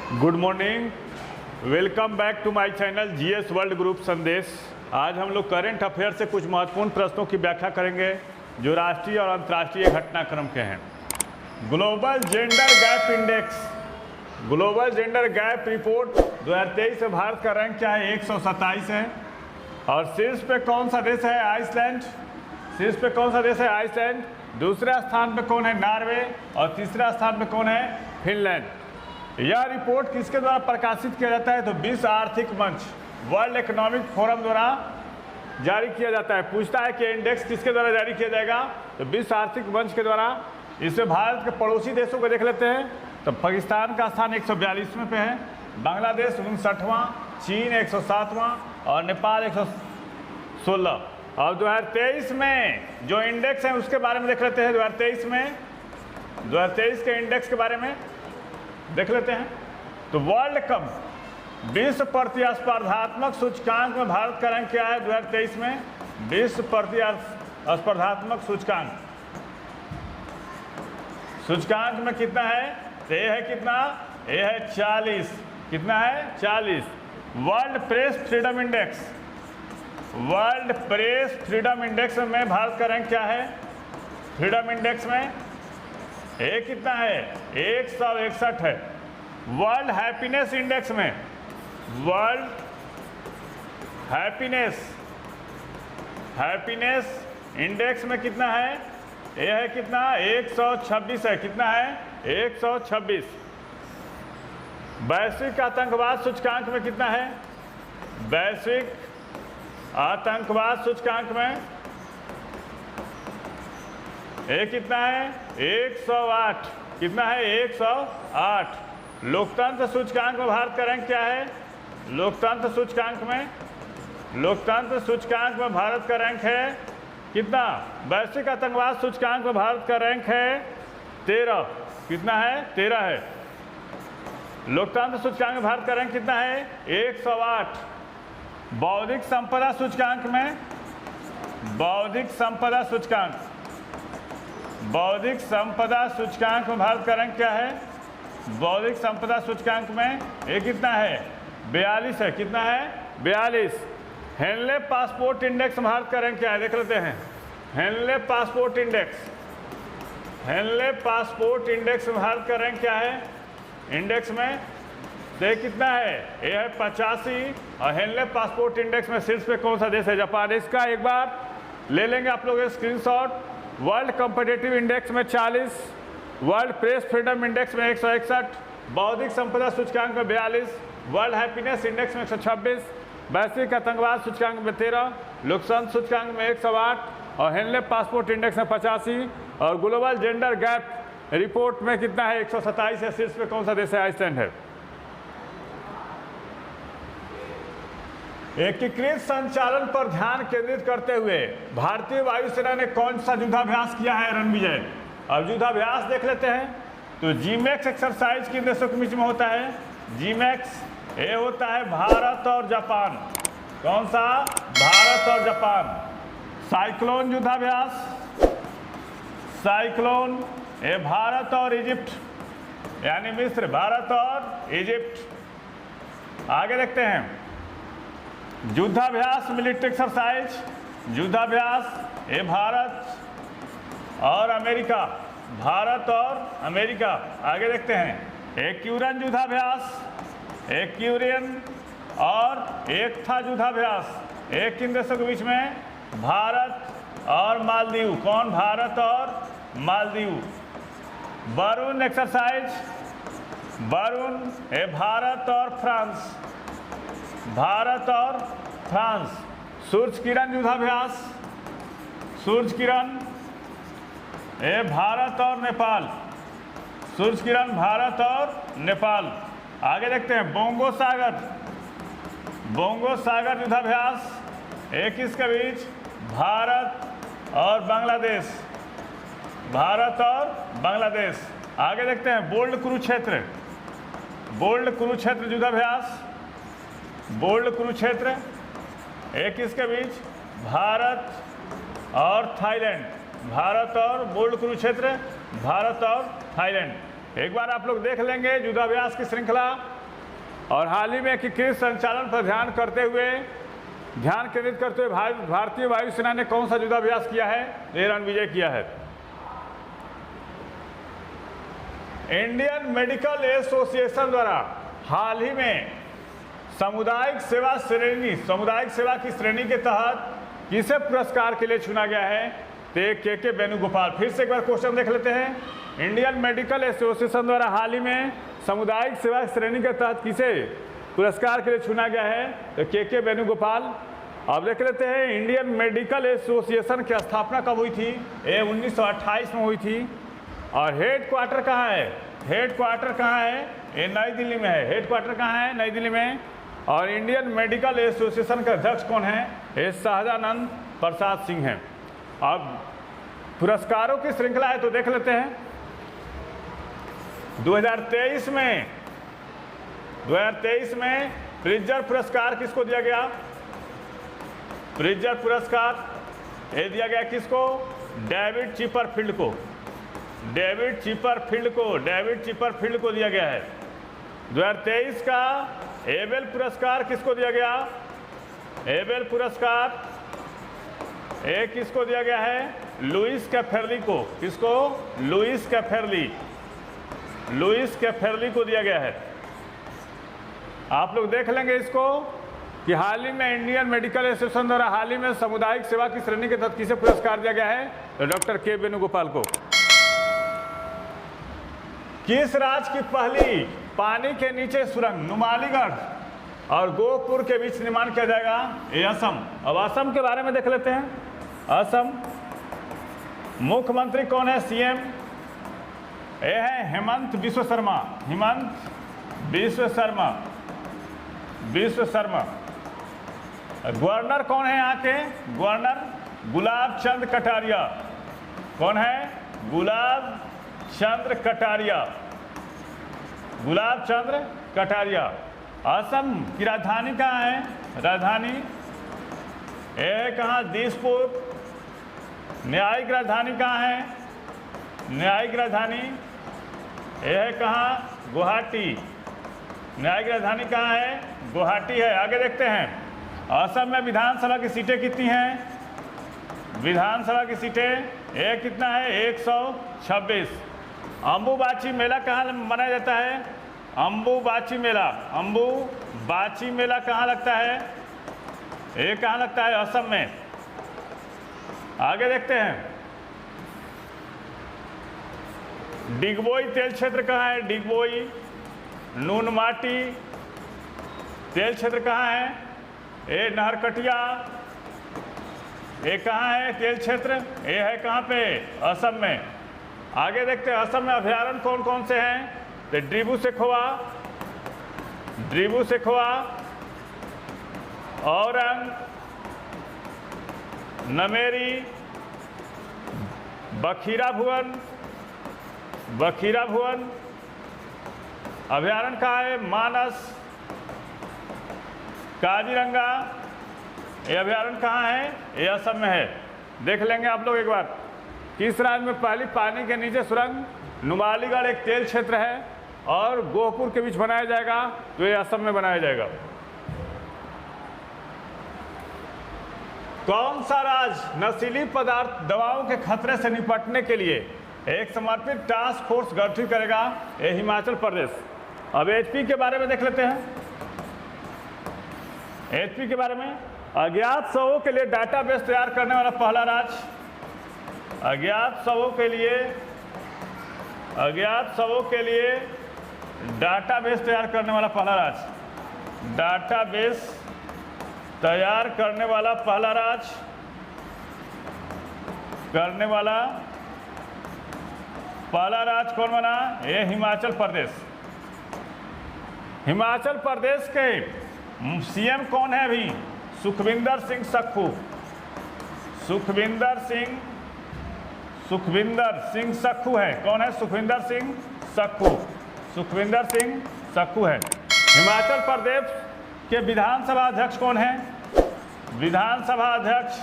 Good morning, welcome back to my channel GS world group Sandesh. आज हम लोग current affair से कुछ महत्वपूर्ण प्रश्नों की व्याख्या करेंगे जो राष्ट्रीय और अंतर्राष्ट्रीय घटनाक्रम के हैं। Global gender gap index, global gender gap report 2023 में भारत का रैंक क्या है? 127 है। और शीर्ष पे कौन सा देश है? आइसलैंड। शीर्ष पे कौन सा देश है? आइसलैंड। दूसरा स्थान पे कौन है? नॉर्वे। और तीसरा स्थान पे कौन है? फिनलैंड। यह रिपोर्ट किसके द्वारा प्रकाशित किया जाता है? तो विश्व आर्थिक मंच, वर्ल्ड इकोनॉमिक फोरम द्वारा जारी किया जाता है। पूछता है कि इंडेक्स किसके द्वारा जारी किया जाएगा? तो विश्व आर्थिक मंच के द्वारा। इसमें भारत के पड़ोसी देशों को देख लेते हैं। तो पाकिस्तान का स्थान 142वें पे है, बांग्लादेश 59वां, चीन 107वां और नेपाल 116। और 2023 में जो इंडेक्स है उसके बारे में देख लेते हैं। 2023 के इंडेक्स के बारे में देख लेते हैं। तो वर्ल्ड कप विश्व प्रतिस्पर्धात्मक सूचकांक में भारत का रैंक क्या है? 2023 में विश्व प्रतिस्पर्धात्मक सूचकांक में कितना है? तो ये है कितना? ये है 40। कितना है? 40। World press freedom index, world press freedom index में भारत का रैंक क्या है? फ्रीडम इंडेक्स में ये कितना है? 161 है। वर्ल्ड हैप्पीनेस इंडेक्स में, वर्ल्ड हैप्पीनेस इंडेक्स में कितना है? ये है कितना? 126 है। कितना है? 126। वैश्विक आतंकवाद सूचकांक में कितना है? वैश्विक आतंकवाद सूचकांक में ये कितना है? 108। कितना है? 108। लोकतंत्र सूचकांक में भारत का रैंक क्या है? लोकतंत्र सूचकांक में भारत का रैंक है कितना? वैश्विक आतंकवाद सूचकांक में भारत का रैंक है 13। कितना है? 13 है। लोकतंत्र सूचकांक में भारत का रैंक कितना है? 108। बौद्धिक संपदा सूचकांक में, बौद्धिक संपदा सूचकांक में भारत का रैंक क्या है? बौद्धिक संपदा सूचकांक में ये कितना है? 42 है। कितना है? 42। हेनले पासपोर्ट इंडेक्स में भारत का रैंक क्या है? देख लेते हैं। हेनले पासपोर्ट इंडेक्स में भारत का रैंक क्या है? इंडेक्स में तो कितना है? ये है 85। और हेनले पासपोर्ट इंडेक्स में शीर्ष पे कौन सा देश है? जापान। इसका एक बार ले लेंगे आप लोग स्क्रीनशॉट। वर्ल्ड कॉम्पिटिटिव इंडेक्स में 40, वर्ल्ड प्रेस फ्रीडम इंडेक्स में 161, बौद्धिक संपदा सूचकांक में 42, वर्ल्ड हैप्पीनेस इंडेक्स में 126, वैश्विक आतंकवाद सूचकांक में 13, लोकतंत्र सूचकांक में 108 और हेनले पासपोर्ट इंडेक्स में 85 और ग्लोबल जेंडर गैप रिपोर्ट में कितना है? 127 है। शीर्ष पे कौन सा देश है? आइसलैंड है। एकीकृत संचालन पर ध्यान केंद्रित करते हुए भारतीय वायुसेना ने कौन सा युद्धाभ्यास किया है? रणविजय। अब युद्धाभ्यास देख लेते हैं। तो जीमैक्स एक्सरसाइज किन देशों के बीच में होता है? जीमैक्स ये होता है भारत और जापान। कौन सा? भारत और जापान। साइक्लोन युद्धाभ्यास, साइक्लोन ये भारत और इजिप्ट यानी मिस्र, भारत और इजिप्ट। आगे देखते हैं। युद्धाभ्यास मिलिट्री एक्सरसाइज, युद्धाभ्यास ये भारत और अमेरिका, भारत और अमेरिका। आगे देखते हैं। एक्यूरन युद्धाभ्यास, एक्यूरियन और एक था युद्धाभ्यास एक किन देशों के बीच में? भारत और मालदीव। कौन? भारत और मालदीव। वरुण एक्सरसाइज, वरुण ये भारत और फ्रांस, भारत और फ्रांस। सूर्य किरण युद्धाभ्यास, सूर्य किरण ये भारत और नेपाल, सूर्य किरण भारत और नेपाल। आगे देखते हैं। बोंगो सागर युद्धाभ्यास एक किसके बीच? भारत और बांग्लादेश, भारत और बांग्लादेश। आगे देखते हैं। बोल्ड कुरुक्षेत्र युद्धाभ्यास, बोल्ड कुरुक्षेत्र एक किसके बीच? भारत और थाईलैंड, भारत और बोल्ड कुरुक्षेत्र, भारत और थाईलैंड। एक बार आप लोग देख लेंगे युद्धाभ्यास की श्रृंखला और हाल ही में एकीकृत संचालन पर ध्यान केंद्रित करते हुए भारतीय वायुसेना ने कौन सा युद्धाभ्यास किया है? ये रणविजय किया है। इंडियन मेडिकल एसोसिएशन द्वारा हाल ही में सामुदायिक सेवा की श्रेणी के तहत किसे पुरस्कार के लिए चुना गया है? तो के वेणुगोपाल। फिर से एक बार क्वेश्चन देख लेते हैं। इंडियन मेडिकल एसोसिएशन द्वारा हाल ही में सामुदायिक सेवा श्रेणी के तहत किसे पुरस्कार के लिए चुना गया है? तो के वेणुगोपाल। अब देख लेते हैं इंडियन मेडिकल एसोसिएशन की स्थापना कब हुई थी? ये 1928 में हुई थी। और हेड क्वार्टर कहाँ है? हेड क्वार्टर कहाँ है? ये नई दिल्ली में है। हेड क्वार्टर कहाँ है? नई दिल्ली में। और इंडियन मेडिकल एसोसिएशन के अध्यक्ष कौन है? ये सहजानंद प्रसाद सिंह हैं। अब पुरस्कारों की श्रृंखला है तो देख लेते हैं। 2023 में प्रिट्जर पुरस्कार किसको दिया गया? प्रिट्जर पुरस्कार ये दिया गया किसको? डेविड चिपरफील्ड को। डेविड चिपरफील्ड को दिया गया है। 2023 का एबेल पुरस्कार किसको दिया गया? एबेल पुरस्कार ये किसको दिया गया है? लुइस कैफेरली को। किसको? लुइस कैफेरली को दिया गया है। आप लोग देख लेंगे इसको कि हाल ही में इंडियन मेडिकल एसोसिएशन द्वारा हाल ही में सामुदायिक सेवा की श्रेणी के तहत किसे पुरस्कार दिया गया है? तो डॉक्टर के वेणुगोपाल को। किस राज्य की पहली पानी के नीचे सुरंग नुमालीगढ़ और गोपुर के बीच निर्माण किया जाएगा? ये असम। अब असम के बारे में देख लेते हैं। असम मुख्यमंत्री कौन है? सीएम ये है हेमंत बिस्व शर्मा। गवर्नर कौन है यहाँ के? गवर्नर गुलाब चंद कटारिया। कौन है? गुलाब चंद्र कटारिया। असम की राजधानी कहाँ है? राजधानी ये कहाँ? दिसपुर। न्यायिक राजधानी कहाँ है? न्यायिक राजधानी ये है कहाँ? गुवाहाटी। न्यायिक राजधानी कहाँ है? गुवाहाटी है। आगे देखते हैं असम में विधानसभा की सीटें कितनी हैं? विधानसभा की सीटें ये कितना है? 126। अम्बुबाची मेला कहाँ मनाया जाता है? अम्बुबाची मेला कहाँ लगता है? ये कहाँ लगता है? असम में। आगे देखते हैं डिगबोई तेल क्षेत्र कहाँ है? डिगबोई। नूनमाटी तेल क्षेत्र कहाँ है? ये नहरकटिया। ये कहाँ है तेल क्षेत्र? ये है कहाँ पे? असम में। आगे देखते हैं असम में अभयारण्य कौन कौन से हैं? तो ड्रीबू सेखोवा, औरंग, नमेरी, बखीरा भुवन। अभयारण्य कहाँ है? मानस, काजीरंगा। ये अभयारण्य कहाँ है? ये असम में है। देख लेंगे आप लोग एक बार। किस राज्य में पहली पानी के नीचे सुरंग? नुमालीगढ़ एक तेल क्षेत्र है और गोहपुर के बीच बनाया जाएगा, तो ये असम में बनाया जाएगा। कौन सा राज्य नशीली पदार्थ दवाओं के खतरे से निपटने के लिए एक समर्पित टास्क फोर्स गठित करेगा? ये हिमाचल प्रदेश। अब एचपी के बारे में देख लेते हैं। एचपी के बारे में अज्ञात शवों के लिए डाटाबेस तैयार करने वाला पहला राज्य। अज्ञात शवों के लिए डाटाबेस तैयार करने वाला पहला राज्य। डाटाबेस तैयार करने वाला पहला राज्य कौन बना? ये हिमाचल प्रदेश। हिमाचल प्रदेश के सीएम कौन है अभी? सुखविंदर सिंह सक्खू। सुखविंदर सिंह सक्खू है। कौन है? सुखविंदर सिंह सक्खू है। हिमाचल प्रदेश के विधानसभा अध्यक्ष कौन है? विधानसभा अध्यक्ष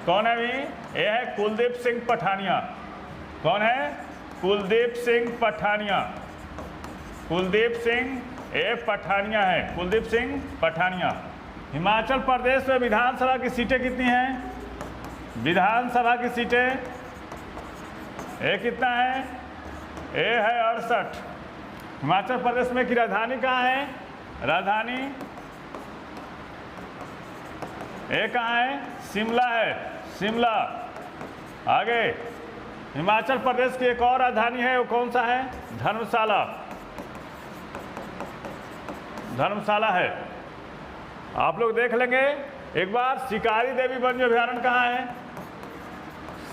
कौन है अभी? ये है कुलदीप सिंह पठानिया। कौन है? कुलदीप सिंह ए पठानिया है, कुलदीप सिंह पठानिया। हिमाचल प्रदेश में विधानसभा की सीटें कितनी हैं? विधानसभा की सीटें ए कितना है? ए है 68। हिमाचल प्रदेश में की राजधानी कहाँ है? राजधानी ए कहाँ है? शिमला है, शिमला। आगे हिमाचल प्रदेश की एक और राजधानी है, वो कौन सा है? धर्मशाला, धर्मशाला है। आप लोग देख लेंगे एक बार। शिकारी देवी वन्य अभ्यारण्य कहाँ है?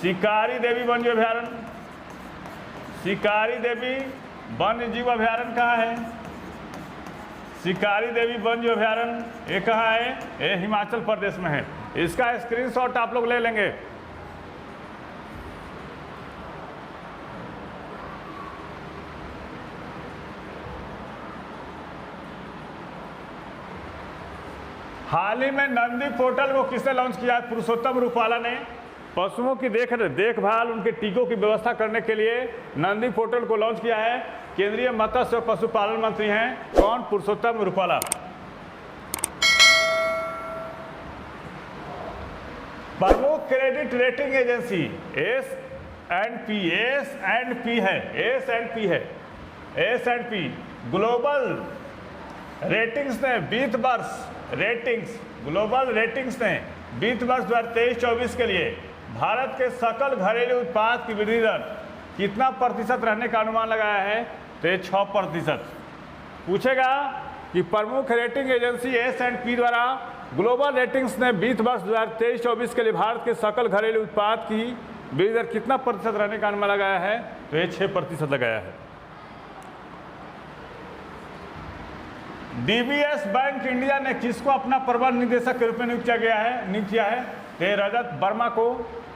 शिकारी देवी वन्य अभ्यारण्य, शिकारी देवी वन्य जीव अभ्यारण्य कहाँ है? शिकारी देवी वन्य अभ्यारण्य ये कहाँ है? ये हिमाचल प्रदेश में है। इसका स्क्रीनशॉट आप लोग ले लेंगे। हाल ही में नंदी पोर्टल को किसने लॉन्च किया है? पुरुषोत्तम रूपाला ने। पशुओं की देखभाल, उनके टीकों की व्यवस्था करने के लिए नंदी पोर्टल को लॉन्च किया है। केंद्रीय मत्स्य और पशुपालन मंत्री हैं कौन? पुरुषोत्तम रूपाला। प्रमुख क्रेडिट रेटिंग एजेंसी S&P है, S&P है, S&P ग्लोबल रेटिंग्स ने वित्त वर्ष ग्लोबल रेटिंग्स ने वित्त वर्ष 2023-24 के लिए भारत के सकल घरेलू उत्पाद की वृद्धि दर कितना प्रतिशत रहने का अनुमान लगाया है? तो ये 6%। पूछेगा कि प्रमुख रेटिंग एजेंसी S&P द्वारा ग्लोबल रेटिंग्स ने वित्त वर्ष 2023-24 के लिए भारत के सकल घरेलू उत्पाद की वृद्धि दर कितना प्रतिशत रहने का अनुमान लगाया है? तो ये 6% लगाया है। DBS बैंक इंडिया ने किसको अपना प्रबंध निदेशक के रूप में नियुक्त किया है? तो रजत वर्मा को।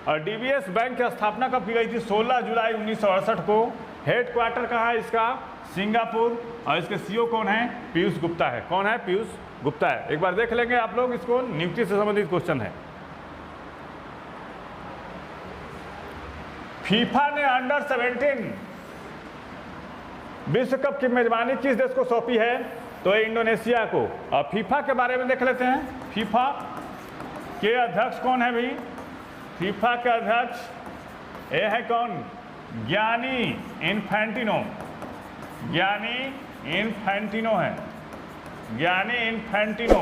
और DBS बैंक की स्थापना कब की गई थी? 16 जुलाई 1968 को। हेडक्वार्टर कहाँ है इसका? सिंगापुर। और इसके CEO कौन है? पीयूष गुप्ता है। कौन है? पीयूष गुप्ता है। एक बार देख लेंगे आप लोग, इसको नियुक्ति से संबंधित क्वेश्चन है। फीफा ने अंडर-17 विश्व कप की मेजबानी किस देश को सौंपी है? तो इंडोनेशिया को। और फीफा के बारे में देख लेते हैं। फीफा के अध्यक्ष कौन है भाई? फीफा के अध्यक्ष ये है कौन? गियानी इन्फैंटिनो। गियानी इन्फैंटिनो है, गियानी इन्फैंटिनो।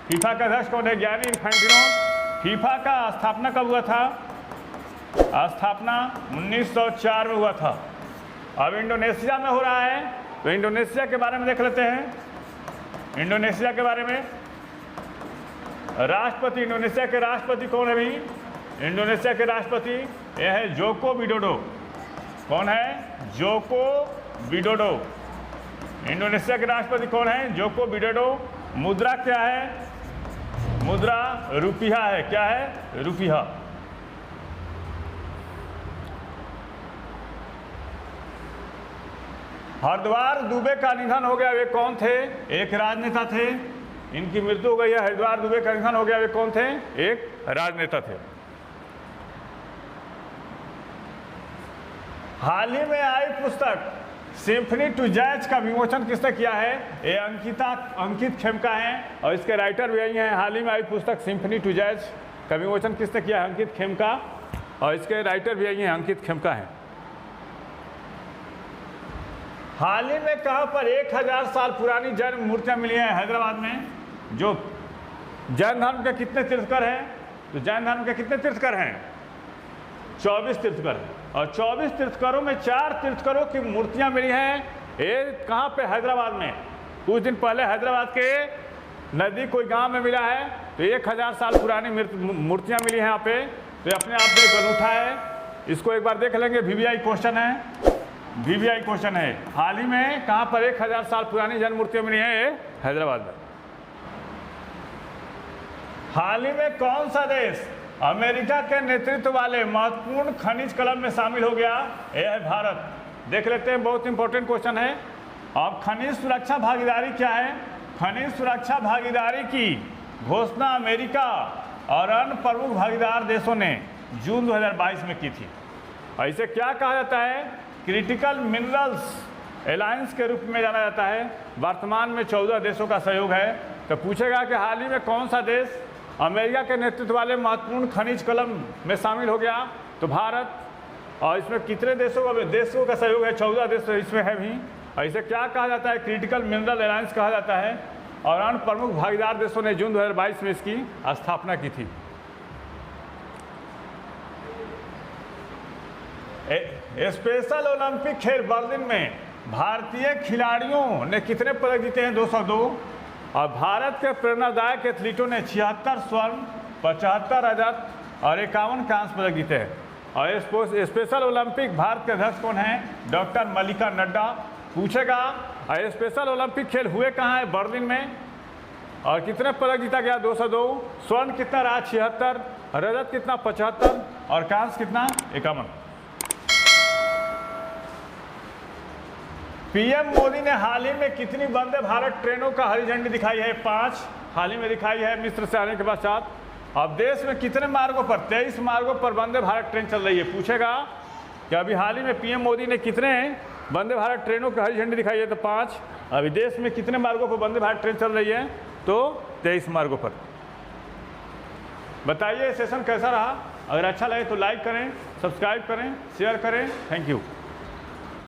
फीफा का अध्यक्ष कौन है? गियानी इन्फैंटिनो। फीफा का स्थापना कब हुआ था? स्थापना 1904 में हुआ था। अब इंडोनेशिया में हो रहा है, तो इंडोनेशिया के बारे में देख लेते हैं। इंडोनेशिया के बारे में राष्ट्रपति, इंडोनेशिया के राष्ट्रपति कौन है भाई? इंडोनेशिया के राष्ट्रपति यह है जोको विडोडो। कौन है? Joko Widodo. इंडोनेशिया के राष्ट्रपति कौन है? Joko Widodo. मुद्रा क्या है? मुद्रा रुपया है। क्या है? रुपया। हरिद्वार दुबे का निधन हो गया, वे कौन थे? एक राजनेता थे। इनकी मृत्यु हो गई है। हरिद्वार दुबे का निधन हो गया, वे कौन थे? एक राजनेता थे। हाल ही में आई पुस्तक सिम्फनी टू जैज का विमोचन किसने किया है? ये अंकित खेमका हैं और इसके राइटर भी यही हैं। हाल ही में आई पुस्तक सिम्फनी टू जैज का विमोचन किसने किया है? अंकित खेमका। और इसके राइटर भी यही हैं, अंकित खेमका हैं। हाल ही में कहाँ पर 1000 साल पुरानी जैन मूर्तियाँ मिली हैं? हैदराबाद में। जो जैन धर्म के कितने तीर्थकर हैं? तो जैन धर्म के कितने तीर्थकर हैं? 24 तीर्थकर हैं। और 24 तीर्थकरों में 4 तीर्थकरों की मूर्तियाँ मिली हैं। ये कहाँ पे? हैदराबाद में। कुछ दिन पहले हैदराबाद के नज़दीक कोई गांव में मिला है। तो 1000 साल पुरानी मूर्तियाँ मिली हैं यहाँ पे। तो ये अपने आप में एक अनूठा है। इसको एक बार देख लेंगे। VVI क्वेश्चन है, VVI क्वेश्चन है। हाल ही में कहाँ पर 1000 साल पुरानी जैन मूर्तियाँ मिली हैं? ये हैदराबाद में। हाल ही में कौन सा देश अमेरिका के नेतृत्व वाले महत्वपूर्ण खनिज क्लब में शामिल हो गया? यह है भारत। देख लेते हैं, बहुत इंपॉर्टेंट क्वेश्चन है। अब खनिज सुरक्षा भागीदारी क्या है? खनिज सुरक्षा भागीदारी की घोषणा अमेरिका और अन्य प्रमुख भागीदार देशों ने जून 2022 में की थी। ऐसे क्या कहा जाता है? क्रिटिकल मिनरल्स अलायंस के रूप में जाना जाता है। वर्तमान में 14 देशों का सहयोग है। तो पूछेगा कि हाल ही में कौन सा देश अमेरिका के नेतृत्व वाले महत्वपूर्ण खनिज कलम में शामिल हो गया? तो भारत। और इसमें कितने देशों का सहयोग है? 14 देश इसमें है भी। और इसे क्या कहा जाता है? क्रिटिकल मिनरल अलायंस कहा जाता है। और अन्य प्रमुख भागीदार देशों ने जून 2022 में इसकी स्थापना की थी। स्पेशल ओलंपिक खेल बर्लिन में भारतीय खिलाड़ियों ने कितने पदक जीते हैं? 202। और भारत के प्रेरणादायक एथलीटों ने 76 स्वर्ण, 75 रजत और 51 कांस्य पदक जीते हैं। और स्पेशल ओलंपिक भारत के अध्यक्ष कौन हैं? डॉक्टर मल्लिका नड्डा। पूछेगा स्पेशल ओलंपिक खेल हुए कहाँ है? बर्लिन में। और कितने पदक जीता गया? 202। स्वर्ण कितना रहा? 76, रजत कितना? 75 और कांस्य कितना? 51। पीएम मोदी ने हाल ही में कितनी वंदे भारत ट्रेनों का हरी झंडी दिखाई है? 5 हाल ही में दिखाई है मिस्र से आने के पश्चात। अब देश में कितने मार्गों पर? 23 मार्गों पर वंदे भारत ट्रेन चल रही है। पूछेगा कि अभी हाल ही में पीएम मोदी ने कितने वंदे भारत ट्रेनों की हरी झंडी दिखाई है? तो 5। अभी देश में कितने मार्गों पर वंदे भारत ट्रेन चल रही है? तो 23 मार्गों पर। बताइए सेशन कैसा रहा? अगर अच्छा लगे तो लाइक करें, सब्सक्राइब करें, शेयर करें। Thank you.